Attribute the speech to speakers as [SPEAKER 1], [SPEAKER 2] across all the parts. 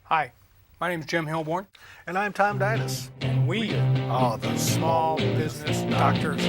[SPEAKER 1] Hi, my name is Jim Hilborn,
[SPEAKER 2] And I'm Tom Dinas.
[SPEAKER 1] and we are the Small Business Doctors.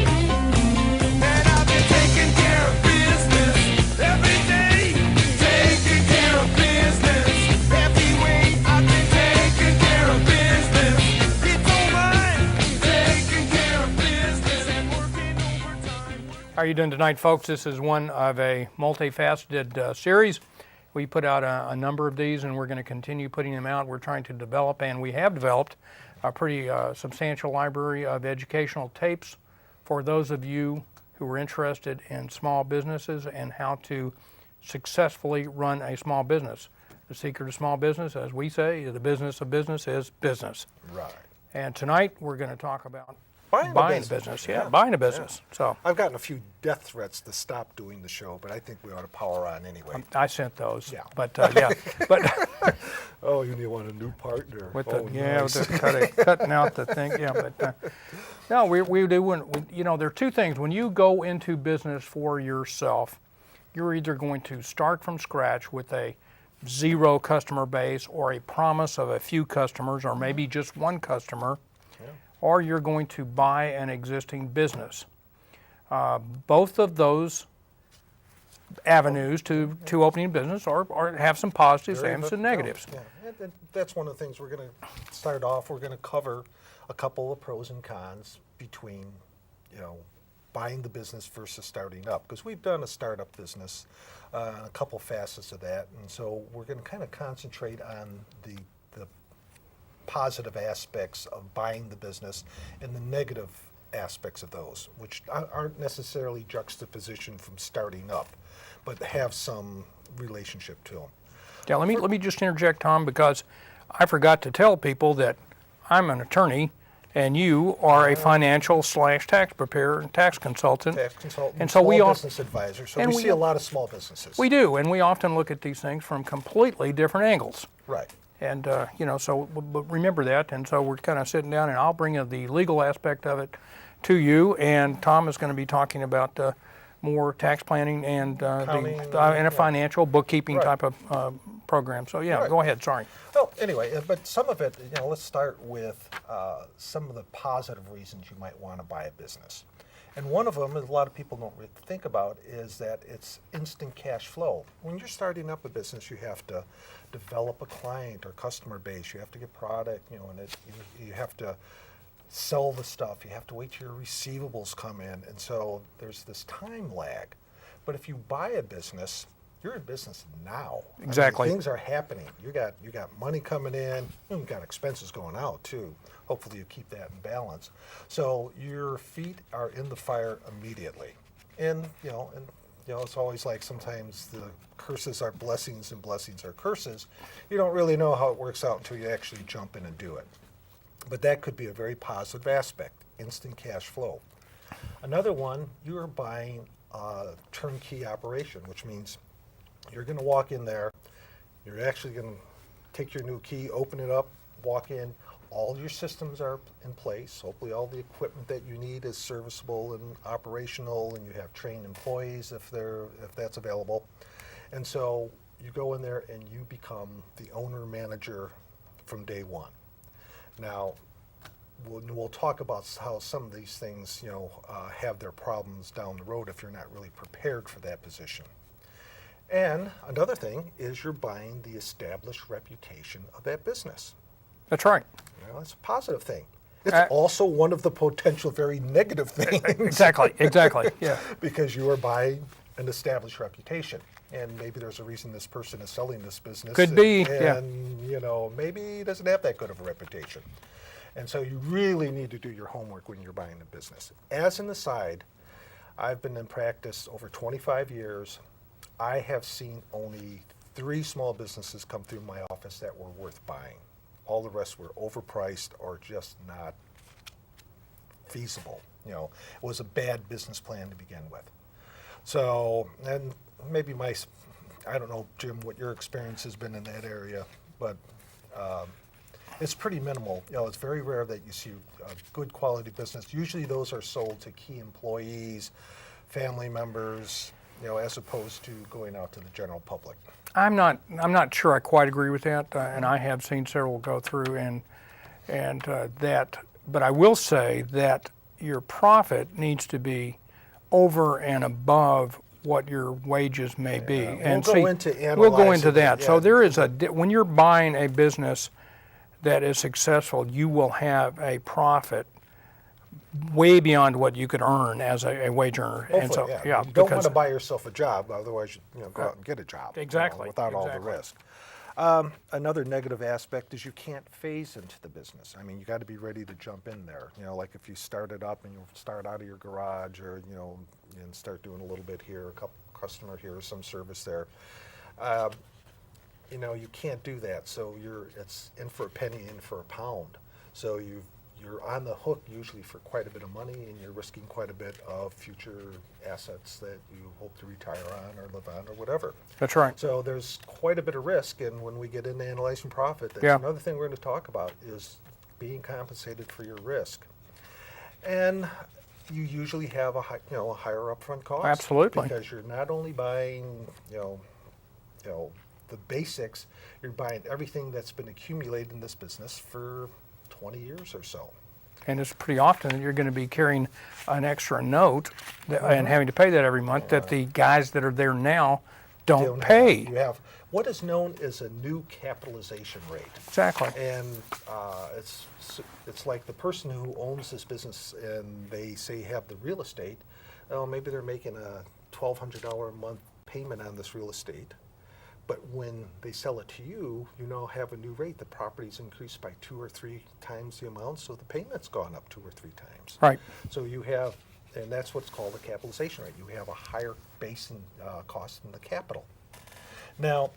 [SPEAKER 3] And I've been taking care of business every day. Taking care of business every way. I've been taking care of business. It's all mine. Taking care of business and working overtime.
[SPEAKER 1] How are you doing tonight, folks? This is one of a multifaceted series. We put out a number of these, and we're going to continue putting them out. We're trying to develop, and we have developed, a pretty substantial library of educational tapes for those of you who are interested in small businesses and how to successfully run a small business. The secret of small business, as we say, the business of business is business.
[SPEAKER 2] Right.
[SPEAKER 1] And tonight we're going to talk about
[SPEAKER 2] Buying a
[SPEAKER 1] buying
[SPEAKER 2] business.
[SPEAKER 1] business.
[SPEAKER 2] Yeah.
[SPEAKER 1] Buying a business. So
[SPEAKER 2] I've gotten a few death threats to stop doing the show, but I think we ought to power on anyway.
[SPEAKER 1] I sent those.
[SPEAKER 2] Yeah.
[SPEAKER 1] But yeah, but
[SPEAKER 2] Oh, you want a new partner?
[SPEAKER 1] with
[SPEAKER 2] oh,
[SPEAKER 1] the yeah,
[SPEAKER 2] nice.
[SPEAKER 1] with the cutting out the thing. Yeah, but no, we do. You know, there are two things when you go into business for yourself. You're either going to start from scratch with a zero customer base or a promise of a few customers or maybe just one customer, or you're going to buy an existing business. Both of those avenues to opening a business or have some positives
[SPEAKER 2] Very
[SPEAKER 1] and
[SPEAKER 2] much
[SPEAKER 1] some
[SPEAKER 2] so.
[SPEAKER 1] negatives.
[SPEAKER 2] Yeah, and that's one of the things we're going to start off. We're going to cover a couple of pros and cons between, buying the business versus starting up. Because we've done a startup business, a couple facets of that, and so we're going to kind of concentrate on the positive aspects of buying the business and the negative aspects of those, which aren't necessarily juxtaposition from starting up, but have some relationship to them.
[SPEAKER 1] Yeah, let me just interject, Tom, because I forgot to tell people that I'm an attorney and you are a financial / tax preparer and tax consultant.
[SPEAKER 2] Tax consultant,
[SPEAKER 1] And so
[SPEAKER 2] small
[SPEAKER 1] we all-
[SPEAKER 2] business advisor. So
[SPEAKER 1] and
[SPEAKER 2] we
[SPEAKER 1] we-
[SPEAKER 2] see a lot of small businesses.
[SPEAKER 1] We do, and we often look at these things from completely different angles.
[SPEAKER 2] Right.
[SPEAKER 1] And, so but remember that. And so we're kind of sitting down, and I'll bring the legal aspect of it to you. And Tom is going to be talking about more tax planning and
[SPEAKER 2] Accounting,
[SPEAKER 1] and
[SPEAKER 2] yeah.
[SPEAKER 1] a financial bookkeeping
[SPEAKER 2] Right.
[SPEAKER 1] type of program. So, yeah,
[SPEAKER 2] Right.
[SPEAKER 1] go ahead. Sorry.
[SPEAKER 2] Well, anyway, but some of it, let's start with some of the positive reasons you might want to buy a business. And one of them, a lot of people don't really think about, is that it's instant cash flow. When you're starting up a business, you have to develop a client or customer base. You have to get product, and you have to sell the stuff. You have to wait till your receivables come in. And so there's this time lag. But if you buy a business, you're in business now. I mean,
[SPEAKER 1] Exactly.
[SPEAKER 2] things are happening. You got money coming in. You got expenses going out too. Hopefully you keep that in balance. So your feet are in the fire immediately. And it's always like sometimes the curses are blessings and blessings are curses. You don't really know how it works out until you actually jump in and do it. But that could be a very positive aspect, instant cash flow. Another one, you're buying a turnkey operation, which means you're going to walk in there, you're actually going to take your new key, open it up, walk in, all your systems are in place, hopefully all the equipment that you need is serviceable and operational, and you have trained employees if that's available. And so you go in there and you become the owner manager from day one. Now, we'll talk about how some of these things, have their problems down the road if you're not really prepared for that position. And another thing is you're buying the established reputation of that business.
[SPEAKER 1] That's right.
[SPEAKER 2] That's a positive thing. It's
[SPEAKER 1] Uh,
[SPEAKER 2] also one of the potential very negative things.
[SPEAKER 1] Exactly. Yeah.
[SPEAKER 2] Because you are buying an established reputation. And maybe there's a reason this person is selling this business.
[SPEAKER 1] Could be,
[SPEAKER 2] and,
[SPEAKER 1] yeah.
[SPEAKER 2] maybe he doesn't have that good of a reputation. And so you really need to do your homework when you're buying a business. As an aside, I've been in practice over 25 years. I have seen only 3 small businesses come through my office that were worth buying. All the rest were overpriced or just not feasible. You know, it was a bad business plan to begin with. So, and maybe I don't know, Jim, what your experience has been in that area, but it's pretty minimal. You know, it's very rare that you see a good quality business. Usually those are sold to key employees, family members, you know, as opposed to going out to the general public.
[SPEAKER 1] I'm not sure I quite agree with that, and I have seen several go through and that, but I will say that your profit needs to be over and above what your wages may be. And
[SPEAKER 2] We'll go into
[SPEAKER 1] we'll go
[SPEAKER 2] analyzing
[SPEAKER 1] into that.
[SPEAKER 2] it,
[SPEAKER 1] So
[SPEAKER 2] yeah.
[SPEAKER 1] there is when you're buying a business that is successful, you will have a profit way beyond what you could earn as a wage earner. And so,
[SPEAKER 2] Hopefully, yeah. You don't want
[SPEAKER 1] because
[SPEAKER 2] to buy yourself a job, otherwise you know, go out and get a job. you know,
[SPEAKER 1] Exactly,
[SPEAKER 2] without all the
[SPEAKER 1] exactly.
[SPEAKER 2] risk. Another negative aspect is you can't phase into the business. I mean, you got to be ready to jump in there. You know, like if you start it up and you start out of your garage, or you know, and start doing a little bit here, a couple customer here, some service there. You know, you can't do that. So it's in for a penny, in for a pound. So you're on the hook usually for quite a bit of money, and you're risking quite a bit of future assets that you hope to retire on or live on or whatever.
[SPEAKER 1] That's right.
[SPEAKER 2] So there's quite a bit of risk, and when we get into analyzing profit, that's
[SPEAKER 1] Yeah.
[SPEAKER 2] another thing we're going to talk about is being compensated for your risk. And you usually have a higher upfront cost.
[SPEAKER 1] Absolutely.
[SPEAKER 2] Because you're not only buying, you know, the basics, you're buying everything that's been accumulated in this business for 20 years or so.
[SPEAKER 1] And it's pretty often that you're going to be carrying an extra note and having to pay that every month that the guys that are there now don't pay.
[SPEAKER 2] You have what is known as a new capitalization rate.
[SPEAKER 1] Exactly.
[SPEAKER 2] And it's like the person who owns this business and they say have the real estate, maybe they're making a $1,200 a month payment on this real estate. But when they sell it to you, you now have a new rate. The property's increased by 2 or 3 times the amount, so the payment's gone up 2 or 3 times.
[SPEAKER 1] Right.
[SPEAKER 2] So you have, and that's what's called a capitalization rate. You have a higher base cost in the capital. Now,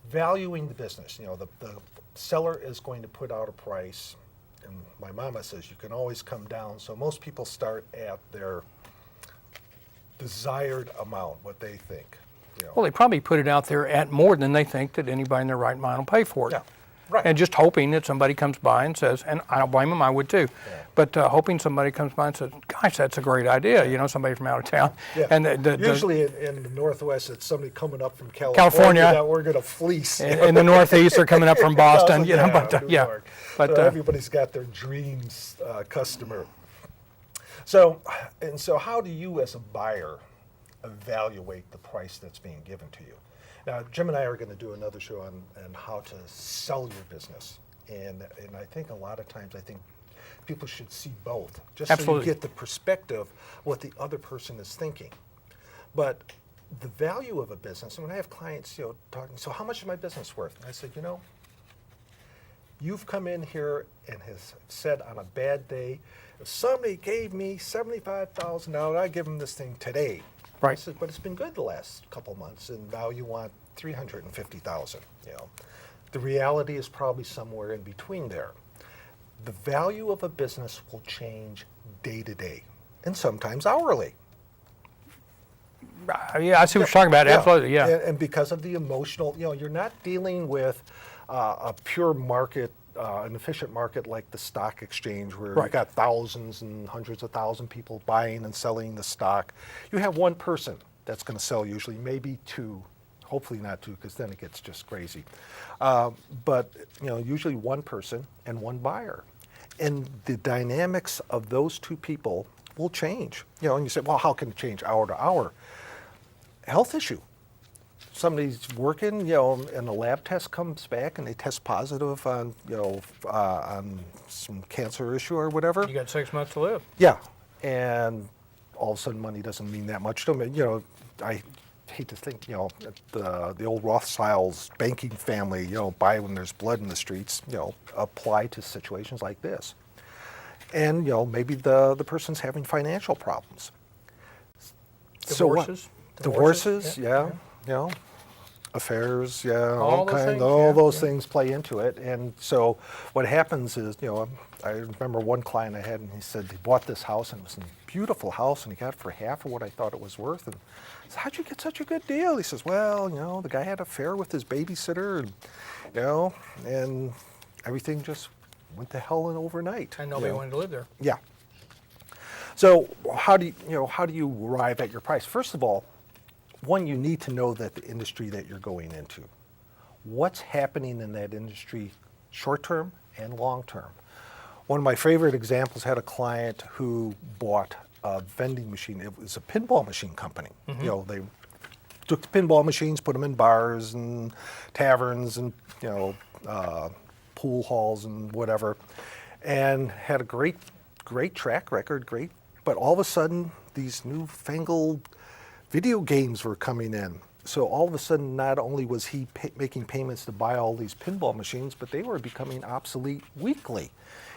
[SPEAKER 2] valuing the business, you know, the seller is going to put out a price, and my mama says you can always come down. So most people start at their desired amount, what they think. You know.
[SPEAKER 1] Well, they probably put it out there at more than they think that anybody in their right mind will pay for it.
[SPEAKER 2] Yeah, right.
[SPEAKER 1] And just hoping that somebody comes by and says, and I don't blame them, I would too,
[SPEAKER 2] Yeah.
[SPEAKER 1] but hoping somebody comes by and says, gosh, that's a great idea, you know, somebody from out of town.
[SPEAKER 2] Yeah.
[SPEAKER 1] And
[SPEAKER 2] Usually in the Northwest, it's somebody coming up from
[SPEAKER 1] California.
[SPEAKER 2] that we're going to fleece.
[SPEAKER 1] in the Northeast, they're coming up from Boston, you know,
[SPEAKER 2] Yeah,
[SPEAKER 1] but
[SPEAKER 2] New
[SPEAKER 1] yeah.
[SPEAKER 2] York.
[SPEAKER 1] But
[SPEAKER 2] So everybody's got their dreams customer. So how do you as a buyer evaluate the price that's being given to you? Now, Jim and I are going to do another show on how to sell your business. And I think a lot of times, I think people should see both, just so
[SPEAKER 1] Absolutely.
[SPEAKER 2] you get the perspective what the other person is thinking. But the value of a business, and when I have clients, you know, talking, so how much is my business worth? And I said, you know, you've come in here and has said on a bad day, if somebody gave me $75,000, I'd give them this thing today. I
[SPEAKER 1] Right.
[SPEAKER 2] said, but it's been good the last couple months, and now you want $350,000. You know, the reality is probably somewhere in between there. The value of a business will change day to day, and sometimes hourly.
[SPEAKER 1] Yeah, I see what you're talking about, absolutely, yeah.
[SPEAKER 2] And because of the emotional, you know, you're not dealing with a pure market, an efficient market like the stock exchange where
[SPEAKER 1] Right.
[SPEAKER 2] you've got thousands and hundreds of thousands people buying and selling the stock. You have one person that's going to sell usually, maybe two, hopefully not two, because then it gets just crazy. But, you know, usually one person and one buyer. And the dynamics of those two people will change. You know, and you say, well, how can it change hour to hour? Health issue. Somebody's working, you know, and the lab test comes back and they test positive on, you know, on some cancer issue or whatever.
[SPEAKER 1] You got 6 months to live.
[SPEAKER 2] Yeah, and all of a sudden money doesn't mean that much to them. You know, I hate to think, you know, the old Rothschilds banking family, you know, buy when there's blood in the streets, you know, apply to situations like this. And, you know, maybe the person's having financial problems. So what?
[SPEAKER 1] Divorces.
[SPEAKER 2] Divorces, yeah, you know. affairs, yeah,
[SPEAKER 1] All those things,
[SPEAKER 2] all
[SPEAKER 1] yeah,
[SPEAKER 2] those
[SPEAKER 1] yeah.
[SPEAKER 2] things play into it. And so what happens is, I remember one client I had, and he said he bought this house, and it was a beautiful house, and he got it for half of what I thought it was worth. And I said, how'd you get such a good deal? He says, well, the guy had an affair with his babysitter, and everything just went to hell overnight.
[SPEAKER 1] And nobody wanted to live there.
[SPEAKER 2] Yeah. So how do you arrive at your price? First of all, one, you need to know that the industry that you're going into. What's happening in that industry short term and long term? One of my favorite examples had a client who bought a vending machine. It was a pinball machine company. They took the pinball machines, put them in bars and taverns and pool halls and whatever, and had a great track record, but all of a sudden these newfangled video games were coming in. So all of a sudden, not only was he making payments to buy all these pinball machines, but they were becoming obsolete weekly.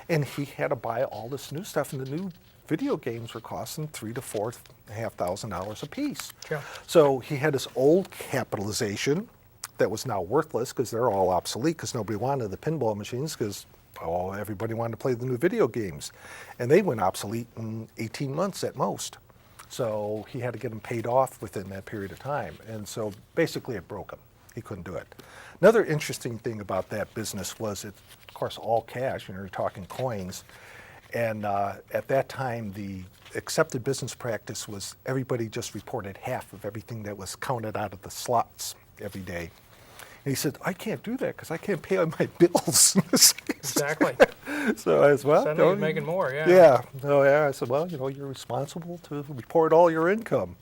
[SPEAKER 2] And he had to buy all this new stuff, and the new video games were costing $3,000 to $4,500 a piece.
[SPEAKER 1] Yeah.
[SPEAKER 2] So he had this old capitalization that was now worthless because they're all obsolete because nobody wanted the pinball machines because everybody wanted to play the new video games. And they went obsolete in 18 months at most. So he had to get them paid off within that period of time. And so basically it broke him. He couldn't do it. Another interesting thing about that business was it, of course, all cash. You're talking coins. And at that time, the accepted business practice was everybody just reported half of everything that was counted out of the slots every day. And he said, I can't do that because I can't pay all my bills.
[SPEAKER 1] Exactly.
[SPEAKER 2] So I said, well,
[SPEAKER 1] Suddenly he's making more, yeah.
[SPEAKER 2] Yeah. Oh, yeah. I said, well, you're responsible to report all your income.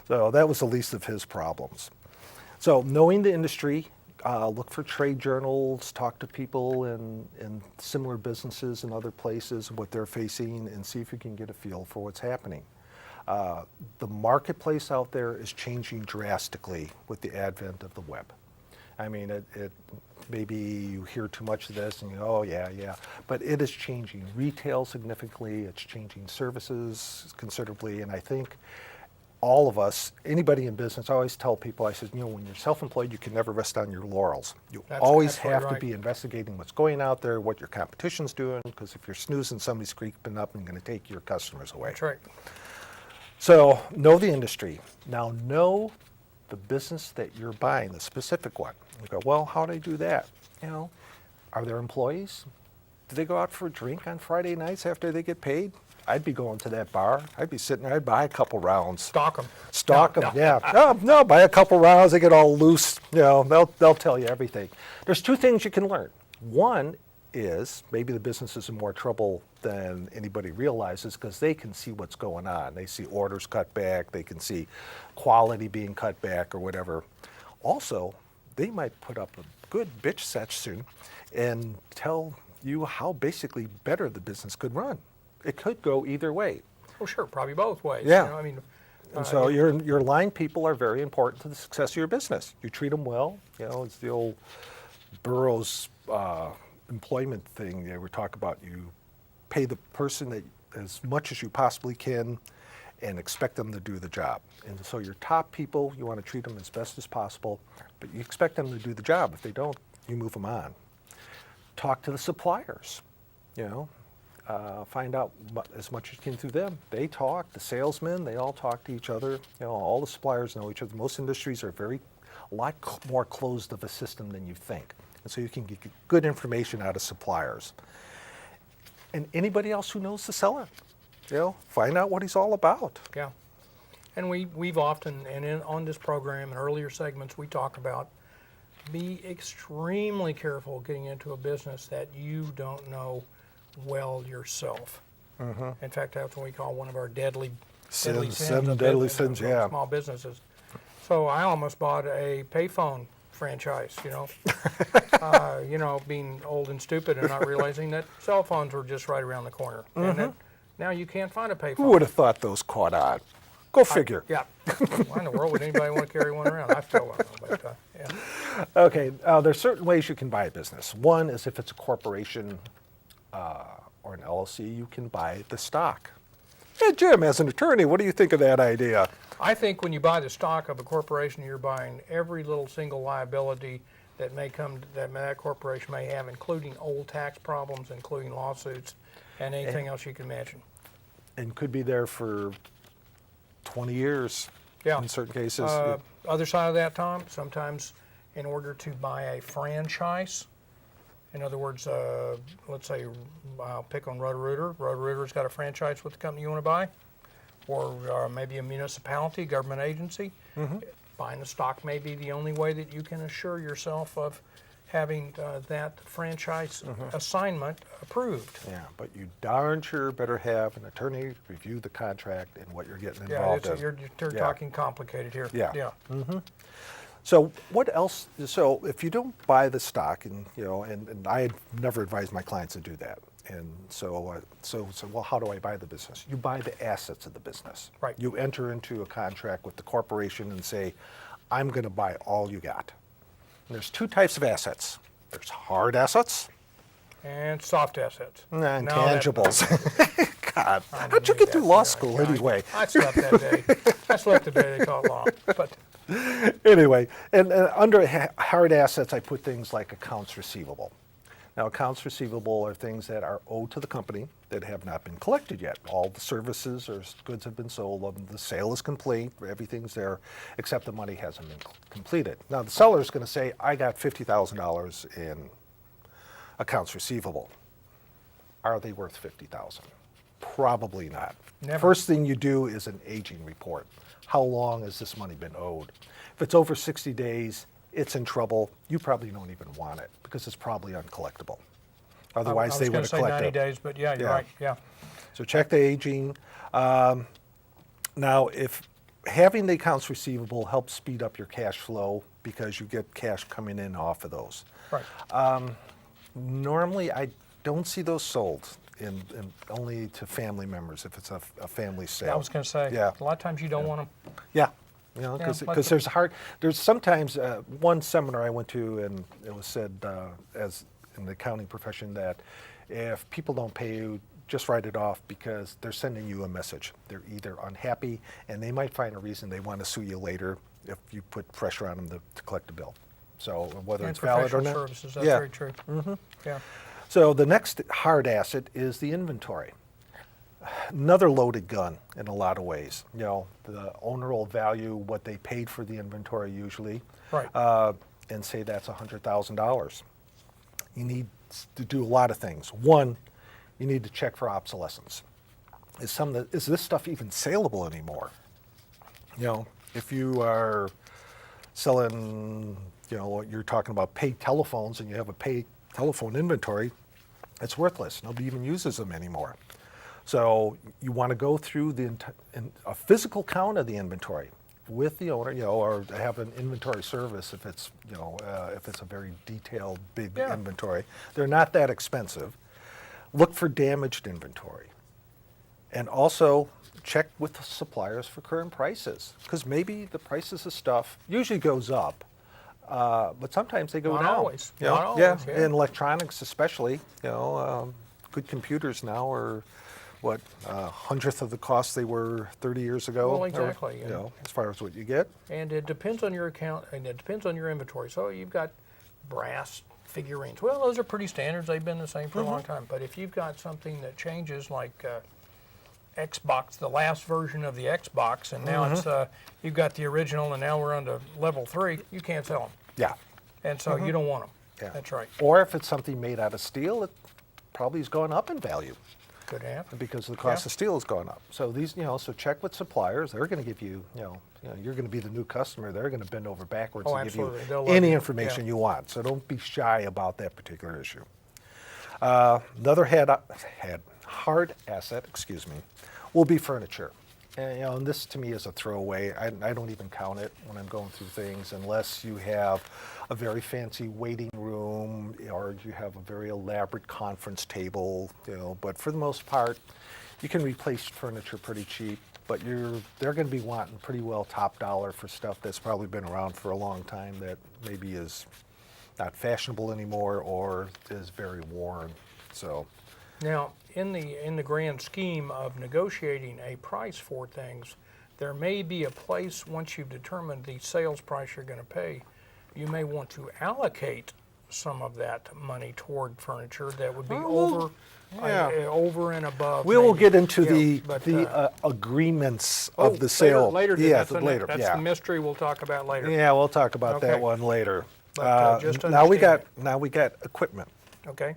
[SPEAKER 2] So that was the least of his problems. So knowing the industry, look for trade journals, talk to people in similar businesses and other places, what they're facing, and see if you can get a feel for what's happening. The marketplace out there is changing drastically with the advent of the web. I mean, it maybe you hear too much of this and you go, oh, yeah, but it is changing retail significantly, it's changing services considerably, and I think all of us, anybody in business, I always tell people, I said, when you're self-employed, you can never rest on your laurels. You always
[SPEAKER 1] absolutely
[SPEAKER 2] have
[SPEAKER 1] right.
[SPEAKER 2] to be investigating what's going out there, what your competition's doing, because if you're snoozing, somebody's creeping up and going to take your customers away.
[SPEAKER 1] That's right.
[SPEAKER 2] So know the industry. Now know the business that you're buying, the specific one. You go, well, how do I do that? Are there employees? Do they go out for a drink on Friday nights after they get paid? I'd be going to that bar. I'd be sitting there. I'd buy a couple rounds.
[SPEAKER 1] Stock them.
[SPEAKER 2] Stock them, yeah. No, buy a couple rounds. They get all loose. They'll tell you everything. There's two things you can learn. One is maybe the business is in more trouble than anybody realizes because they can see what's going on. They see orders cut back. They can see quality being cut back or whatever. Also, they might put up a good bitch section and tell you how basically better the business could run. It could go either way.
[SPEAKER 1] Oh, sure, probably both ways.
[SPEAKER 2] Yeah.
[SPEAKER 1] I mean,
[SPEAKER 2] And so your line people are very important to the success of your business. You treat them well. It's the old Burroughs employment thing they were talking about. You pay the person that as much as you possibly can and expect them to do the job. And so your top people, you want to treat them as best as possible, but you expect them to do the job. If they don't, you move them on. Talk to the suppliers, find out as much as you can through them. They talk, the salesmen, they all talk to each other. All the suppliers know each other. Most industries are a lot more closed of a system than you think. And so you can get good information out of suppliers. And anybody else who knows the seller, find out what he's all about.
[SPEAKER 1] Yeah. And we've often, on this program and earlier segments, we talk about be extremely careful getting into a business that you don't know well yourself. In fact, that's what we call one of our deadly sins.
[SPEAKER 2] Seven
[SPEAKER 1] of
[SPEAKER 2] deadly
[SPEAKER 1] business,
[SPEAKER 2] sins,
[SPEAKER 1] of
[SPEAKER 2] yeah.
[SPEAKER 1] Small businesses. So I almost bought a payphone franchise, being old and stupid and not realizing that cell phones were just right around the corner. And that now you can't find a payphone.
[SPEAKER 2] Who would have thought those caught on? Go figure.
[SPEAKER 1] Yeah. Why in the world would anybody want to carry one around? I still don't know, but yeah.
[SPEAKER 2] Okay, there's certain ways you can buy a business. One is if it's a corporation or an LLC, you can buy the stock. Hey, Jim, as an attorney, what do you think of that idea?
[SPEAKER 1] I think when you buy the stock of a corporation, you're buying every little single liability that may come, that corporation may have, including old tax problems, including lawsuits, and anything else you can imagine.
[SPEAKER 2] And could be there for 20 years
[SPEAKER 1] Yeah.
[SPEAKER 2] in certain cases.
[SPEAKER 1] Other side of that, Tom, sometimes in order to buy a franchise, in other words, let's say I'll pick on Roto-Rooter. Roto-Rooter's got a franchise with the company you want to buy, or maybe a municipality, government agency. Buying the stock may be the only way that you can assure yourself of having that franchise assignment approved.
[SPEAKER 2] Yeah, but you darn sure better have an attorney review the contract and what you're getting
[SPEAKER 1] Yeah,
[SPEAKER 2] involved
[SPEAKER 1] it's,
[SPEAKER 2] in.
[SPEAKER 1] you're
[SPEAKER 2] Yeah.
[SPEAKER 1] talking complicated here.
[SPEAKER 2] Yeah.
[SPEAKER 1] Yeah.
[SPEAKER 2] So what else? So if you don't buy the stock, and and I never advise my clients to do that. And so well, how do I buy the business? You buy the assets of the business.
[SPEAKER 1] Right.
[SPEAKER 2] You enter into a contract with the corporation and say, I'm going to buy all you got. And there's two types of assets. There's hard assets
[SPEAKER 1] And soft assets.
[SPEAKER 2] and
[SPEAKER 1] Now that-
[SPEAKER 2] intangibles. God,
[SPEAKER 1] I
[SPEAKER 2] how'd you
[SPEAKER 1] knew
[SPEAKER 2] get
[SPEAKER 1] that.
[SPEAKER 2] through law
[SPEAKER 1] Yeah,
[SPEAKER 2] school
[SPEAKER 1] yeah,
[SPEAKER 2] anyway?
[SPEAKER 1] I slept that day. I slept the day they taught law. But
[SPEAKER 2] Anyway, and under hard assets, I put things like accounts receivable. Now, accounts receivable are things that are owed to the company that have not been collected yet. All the services or goods have been sold, the sale is complete, everything's there, except the money hasn't been completed. Now, the seller is going to say, I got $50,000 in accounts receivable. Are they worth $50,000? Probably not.
[SPEAKER 1] Never.
[SPEAKER 2] First thing you do is an aging report. How long has this money been owed? If it's over 60 days, it's in trouble. You probably don't even want it because it's probably uncollectible. Otherwise, they
[SPEAKER 1] I
[SPEAKER 2] would
[SPEAKER 1] was
[SPEAKER 2] have
[SPEAKER 1] going to say 90
[SPEAKER 2] collected.
[SPEAKER 1] days, but yeah, you're
[SPEAKER 2] Yeah.
[SPEAKER 1] right. Yeah.
[SPEAKER 2] So check the aging. Now, if having the accounts receivable helps speed up your cash flow because you get cash coming in off of those.
[SPEAKER 1] Right.
[SPEAKER 2] Normally, I don't see those sold in only to family members if it's a family sale.
[SPEAKER 1] I was going to say,
[SPEAKER 2] Yeah.
[SPEAKER 1] a lot of times you don't want them.
[SPEAKER 2] Yeah, because
[SPEAKER 1] like the-
[SPEAKER 2] there's sometimes one seminar I went to and it was said as in the accounting profession that if people don't pay you, just write it off because they're sending you a message. They're either unhappy and they might find a reason they want to sue you later if you put pressure on them to collect the bill. So whether
[SPEAKER 1] And
[SPEAKER 2] it's valid or
[SPEAKER 1] professional
[SPEAKER 2] not.
[SPEAKER 1] services, that's
[SPEAKER 2] yeah.
[SPEAKER 1] very true. Yeah.
[SPEAKER 2] So the next hard asset is the inventory. Another loaded gun in a lot of ways. The owner will value what they paid for the inventory usually,
[SPEAKER 1] Right.
[SPEAKER 2] and say that's $100,000. You need to do a lot of things. One, you need to check for obsolescence. Is this stuff even saleable anymore? If you are selling, you're talking about paid telephones and you have a paid telephone inventory, it's worthless. Nobody even uses them anymore. So you want to go through a physical count of the inventory with the owner, or have an inventory service if it's, if it's a very detailed, big
[SPEAKER 1] Yeah.
[SPEAKER 2] inventory. They're not that expensive. Look for damaged inventory. And also check with the suppliers for current prices, because maybe the prices of stuff usually goes up, but sometimes they go
[SPEAKER 1] Not
[SPEAKER 2] down.
[SPEAKER 1] always.
[SPEAKER 2] You know?
[SPEAKER 1] Not
[SPEAKER 2] Yeah,
[SPEAKER 1] always, yeah.
[SPEAKER 2] in electronics especially. Good computers now are what, 100th of the cost they were 30 years ago.
[SPEAKER 1] Well,
[SPEAKER 2] or,
[SPEAKER 1] exactly, yeah.
[SPEAKER 2] as far as what you get.
[SPEAKER 1] And it depends on your account, and it depends on your inventory. So you've got brass figurines. Well, those are pretty standards. They've been the same for a long time. But if you've got something that changes, like Xbox, the last version of the Xbox, and now it's you've got the original, and now we're on to level 3, you can't sell them.
[SPEAKER 2] Yeah.
[SPEAKER 1] And so you don't want them.
[SPEAKER 2] Yeah.
[SPEAKER 1] That's right.
[SPEAKER 2] Or if it's something made out of steel, it probably has gone up in value,
[SPEAKER 1] Could happen.
[SPEAKER 2] because the cost
[SPEAKER 1] Yeah.
[SPEAKER 2] of steel has gone up. So these, so check with suppliers. They're going to give you, you're going to be the new customer. They're going to bend over backwards
[SPEAKER 1] Oh,
[SPEAKER 2] and give you
[SPEAKER 1] absolutely. They'll love
[SPEAKER 2] any
[SPEAKER 1] you.
[SPEAKER 2] information
[SPEAKER 1] Yeah.
[SPEAKER 2] you want. So don't be shy about that particular issue. Another hard asset, will be furniture. And this to me is a throwaway. I don't even count it when I'm going through things unless you have a very fancy waiting room or you have a very elaborate conference table. But for the most part, you can replace furniture pretty cheap. But they're going to be wanting pretty well top dollar for stuff that's probably been around for a long time that maybe is not fashionable anymore or is very worn. So.
[SPEAKER 1] Now, in the grand scheme of negotiating a price for things, there may be a place once you've determined the sales price you're going to pay, you may want to allocate some of that money toward furniture that would be over and above.
[SPEAKER 2] We will
[SPEAKER 1] maybe.
[SPEAKER 2] get into
[SPEAKER 1] Yeah, but,
[SPEAKER 2] the agreements of the sale.
[SPEAKER 1] Later,
[SPEAKER 2] yeah,
[SPEAKER 1] later. That's
[SPEAKER 2] yeah.
[SPEAKER 1] the mystery we'll talk about later.
[SPEAKER 2] Yeah, we'll talk about that
[SPEAKER 1] Okay.
[SPEAKER 2] one later.
[SPEAKER 1] But, just
[SPEAKER 2] now we got
[SPEAKER 1] understand
[SPEAKER 2] equipment.
[SPEAKER 1] Okay.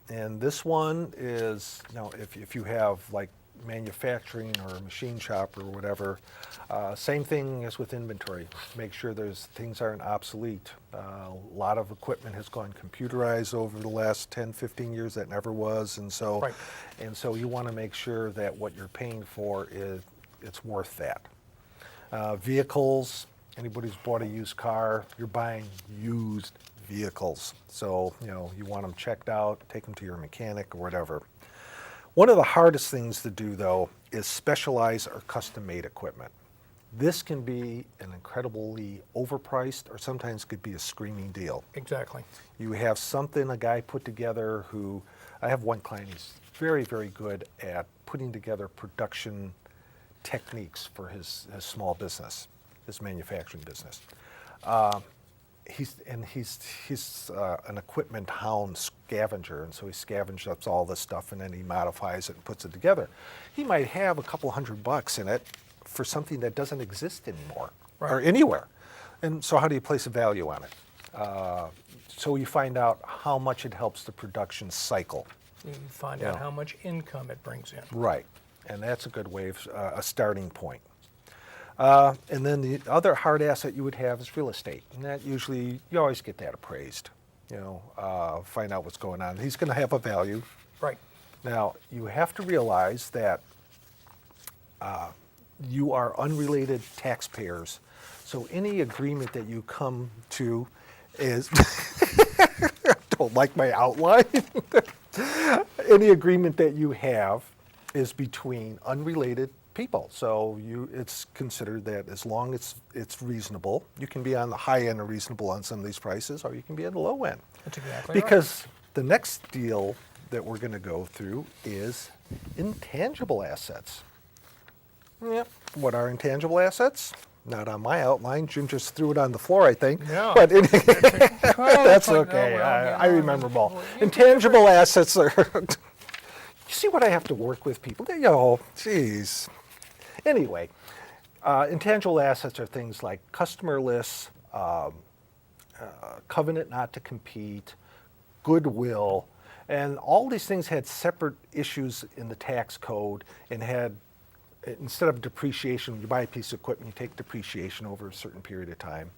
[SPEAKER 2] And this one is, if you have like manufacturing or a machine shop or whatever, same thing as with inventory. Make sure things aren't obsolete. A lot of equipment has gone computerized over the last 10, 15 years. That never was, and so,
[SPEAKER 1] Right.
[SPEAKER 2] you want to make sure that what you're paying for it's worth that. Vehicles. Anybody who's bought a used car, you're buying used vehicles. So, you want them checked out, take them to your mechanic or whatever. One of the hardest things to do, though, is specialized or custom-made equipment. This can be an incredibly overpriced or sometimes could be a screaming deal.
[SPEAKER 1] Exactly.
[SPEAKER 2] You have something a guy put together I have one client, he's very, very good at putting together production techniques for his small business, his manufacturing business. He's an equipment hound scavenger, and so he scavenges up all this stuff and then he modifies it and puts it together. He might have a couple $100 in it for something that doesn't exist anymore or anywhere. And so how do you place a value on it? So you find out how much it helps the production cycle.
[SPEAKER 1] You find out how much income it brings in.
[SPEAKER 2] Right, and that's a good way of a starting point. And then the other hard asset you would have is real estate, and that usually you always get that appraised. Find out what's going on. He's going to have a value.
[SPEAKER 1] Right.
[SPEAKER 2] Now you have to realize that you are unrelated taxpayers, so any agreement that you come to is. Don't like my outline. Any agreement that you have is between unrelated people. So it's considered that as long as it's reasonable, you can be on the high end of reasonable on some of these prices, or you can be at the low end.
[SPEAKER 1] That's exactly
[SPEAKER 2] Because the next deal that we're going to go through is intangible assets. Yep. What are intangible assets? Not on my outline. Jim just threw it on the floor, I think.
[SPEAKER 1] Yeah.
[SPEAKER 2] But
[SPEAKER 1] Well,
[SPEAKER 2] that's
[SPEAKER 1] it's like,
[SPEAKER 2] okay.
[SPEAKER 1] oh, well,
[SPEAKER 2] I remember them all. Intangible assets are. You see what I have to work with, people? Geez. Anyway, intangible assets are things like customer lists, covenant not to compete, goodwill, and all these things had separate issues in the tax code and had, instead of depreciation, when you buy a piece of equipment, you take depreciation over a certain period of time.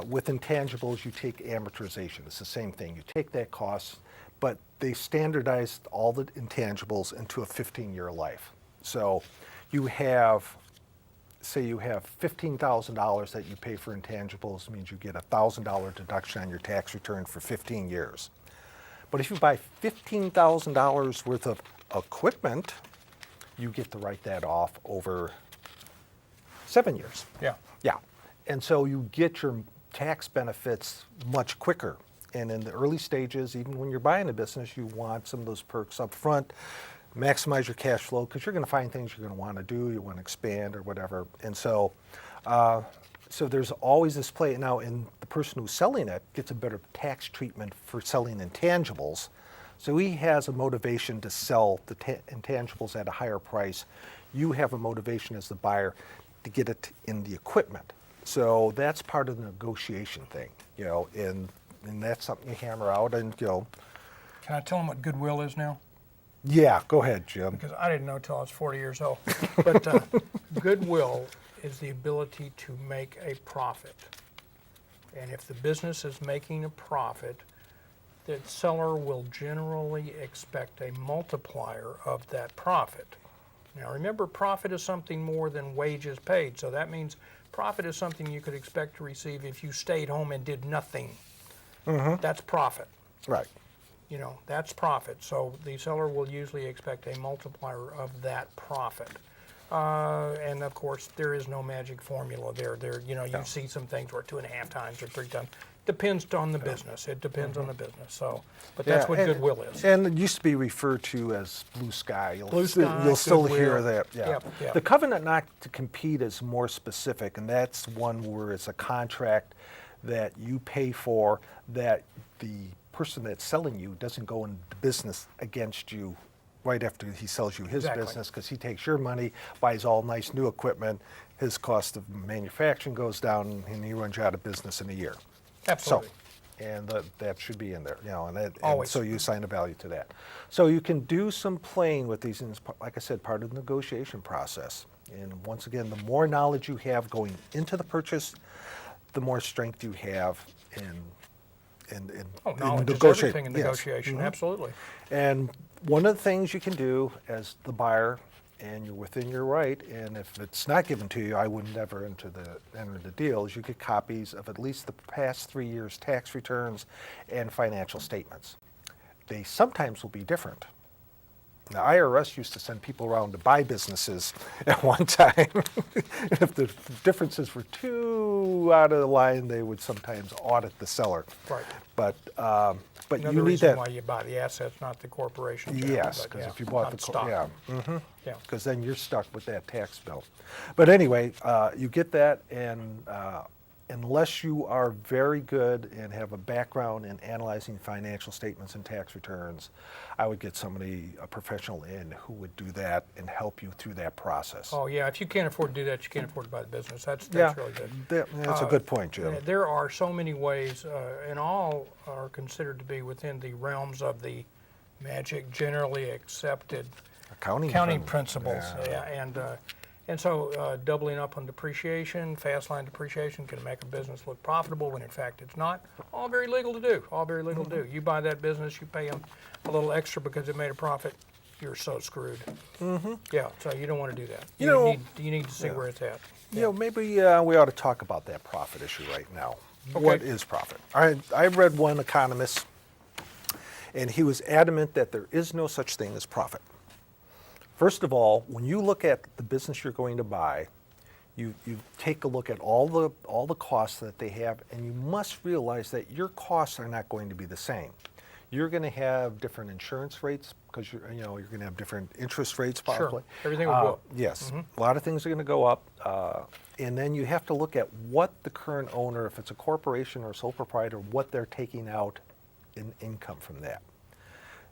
[SPEAKER 2] With intangibles, you take amortization. It's the same thing. You take that cost, but they standardized all the intangibles into a 15-year life. So you have, say you have $15,000 that you pay for intangibles, means you get a $1,000 deduction on your tax return for 15 years. But if you buy $15,000 worth of equipment, you get to write that off over 7 years.
[SPEAKER 1] Yeah.
[SPEAKER 2] Yeah. And so you get your tax benefits much quicker. And in the early stages, even when you're buying a business, you want some of those perks up front, maximize your cash flow, because you're going to find things you're going to want to do, you want to expand or whatever. And so, so there's always this play. Now, and the person who's selling it gets a better tax treatment for selling intangibles. So he has a motivation to sell the intangibles at a higher price. You have a motivation as the buyer to get it in the equipment. So that's part of the negotiation thing, and that's something you hammer out and,
[SPEAKER 1] Can I tell them what goodwill is now?
[SPEAKER 2] Yeah, go ahead, Jim.
[SPEAKER 1] Because I didn't know till I was 40 years old. But goodwill is the ability to make a profit. And if the business is making a profit, the seller will generally expect a multiplier of that profit. Now remember, profit is something more than wages paid. So that means profit is something you could expect to receive if you stayed home and did nothing. That's profit.
[SPEAKER 2] Right.
[SPEAKER 1] That's profit. So the seller will usually expect a multiplier of that profit. And of course, there is no magic formula there. You see some things where 2.5 times or 3 times. depends on the business. It depends on the business. So, but that's what
[SPEAKER 2] and,
[SPEAKER 1] goodwill is.
[SPEAKER 2] And it used to be referred to as blue sky.
[SPEAKER 1] Blue sky,
[SPEAKER 2] You'll still hear
[SPEAKER 1] goodwill.
[SPEAKER 2] that. Yeah.
[SPEAKER 1] Yep.
[SPEAKER 2] The covenant not to compete is more specific, and that's one where it's a contract that you pay for that the person that's selling you doesn't go into business against you right after he sells you his
[SPEAKER 1] Exactly.
[SPEAKER 2] business, because he takes your money, buys all nice new equipment, his cost of manufacturing goes down, and he runs you out of business in a year.
[SPEAKER 1] Absolutely.
[SPEAKER 2] So, and that should be in there, you know, and
[SPEAKER 1] Always.
[SPEAKER 2] so you assign a value to that. So you can do some playing with these, and it's, like I said, part of the negotiation process. And once again, the more knowledge you have going into the purchase, the more strength you have in
[SPEAKER 1] Knowledge is
[SPEAKER 2] negotiate-
[SPEAKER 1] everything in
[SPEAKER 2] yes.
[SPEAKER 1] negotiation.
[SPEAKER 2] Mhm.
[SPEAKER 1] Absolutely.
[SPEAKER 2] And one of the things you can do as the buyer, and you're within your right, and if it's not given to you, I would never enter the deal, is you get copies of at least the past 3 years' tax returns and financial statements. They sometimes will be different. The IRS used to send people around to buy businesses at one time. If the differences were too out of the line, they would sometimes audit the seller.
[SPEAKER 1] Right.
[SPEAKER 2] But
[SPEAKER 1] Another
[SPEAKER 2] you need
[SPEAKER 1] reason
[SPEAKER 2] that.
[SPEAKER 1] why you buy the assets, not the corporation. generally,
[SPEAKER 2] Yes,
[SPEAKER 1] but
[SPEAKER 2] because
[SPEAKER 1] yeah,
[SPEAKER 2] if you bought
[SPEAKER 1] not
[SPEAKER 2] the
[SPEAKER 1] stock. Yeah.
[SPEAKER 2] because then you're stuck with that tax bill. But anyway, you get that, and unless you are very good and have a background in analyzing financial statements and tax returns, I would get somebody, a professional in, who would do that and help you through that process.
[SPEAKER 1] Oh yeah, if you can't afford to do that, you can't afford to buy the business. That's
[SPEAKER 2] yeah,
[SPEAKER 1] really good.
[SPEAKER 2] that's a good point, Jim.
[SPEAKER 1] There are so many ways, and all are considered to be within the realms of the magic, generally accepted
[SPEAKER 2] Accounting
[SPEAKER 1] principles. Yeah, and so doubling up on depreciation, fast line depreciation can make a business look profitable when in fact it's not. All very legal to do. All very legal to do. You buy that business, you pay them a little extra because it made a profit. You're so screwed. Yeah, so you don't want to do that.
[SPEAKER 2] You know-
[SPEAKER 1] you need to see where it's at.
[SPEAKER 2] You know, maybe we ought to talk about that profit issue right now.
[SPEAKER 1] Okay.
[SPEAKER 2] What is profit? I read one economist, and he was adamant that there is no such thing as profit. First of all, when you look at the business you're going to buy, you take a look at all the costs that they have, and you must realize that your costs are not going to be the same. You're going to have different insurance rates because you're going to have different interest rates probably.
[SPEAKER 1] Everything will go up.
[SPEAKER 2] Yes, a lot of things are going to go up, and then you have to look at what the current owner, if it's a corporation or a sole proprietor, what they're taking out in income from that.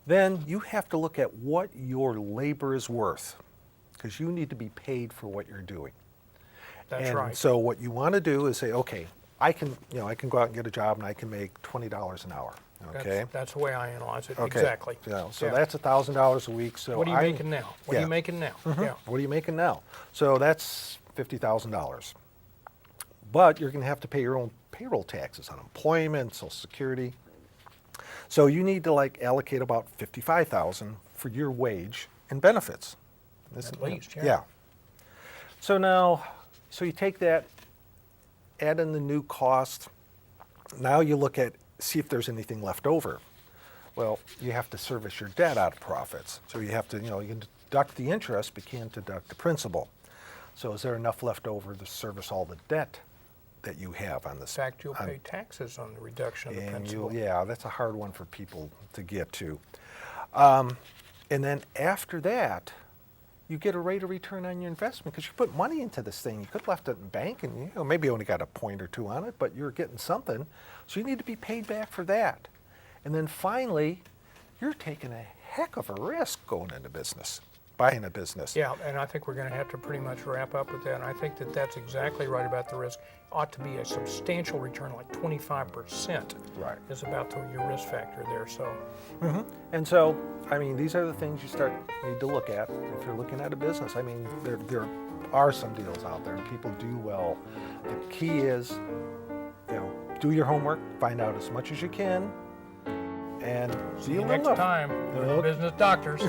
[SPEAKER 2] Then you have to look at what your labor is worth, because you need to be paid for what you're doing.
[SPEAKER 1] That's
[SPEAKER 2] and
[SPEAKER 1] right.
[SPEAKER 2] So what you want to do is say, okay, I can go out and get a job and I can make $20 an hour. Okay.
[SPEAKER 1] That's the way I analyze it.
[SPEAKER 2] Okay.
[SPEAKER 1] Exactly.
[SPEAKER 2] So
[SPEAKER 1] Yeah.
[SPEAKER 2] that's $1,000 a week. So
[SPEAKER 1] What are you making now? What are
[SPEAKER 2] Yeah.
[SPEAKER 1] you making now? Yeah.
[SPEAKER 2] What are you making now? So that's $50,000. But you're going to have to pay your own payroll taxes, unemployment, Social Security. So you need to allocate about $55,000 for your wage and benefits.
[SPEAKER 1] At least, yeah.
[SPEAKER 2] Yeah. So you take that, add in the new cost. Now you look at, see if there's anything left over. Well, you have to service your debt out of profits. So you have to, you can deduct the interest, but you can't deduct the principal. So is there enough left over to service all the debt that you have on this?
[SPEAKER 1] In fact, you'll pay taxes on the reduction of the
[SPEAKER 2] And
[SPEAKER 1] principal.
[SPEAKER 2] yeah, that's a hard one for people to get to. And then after that, you get a rate of return on your investment because you put money into this thing. You could have left it in bank and maybe only got a point or two on it, but you're getting something. So you need to be paid back for that. And then finally, you're taking a heck of a risk going into business, buying a business.
[SPEAKER 1] Yeah, and I think we're going to have to pretty much wrap up with that. And I think that that's exactly right about the risk. Ought to be a substantial return, like 25%.
[SPEAKER 2] Right.
[SPEAKER 1] Is about your risk factor there. So.
[SPEAKER 2] And so, these are the things you need to look at if you're looking at a business. There are some deals out there, and people do well. The key is, do your homework, find out as much as you can, and
[SPEAKER 1] See you next time. We're the Business Doctors.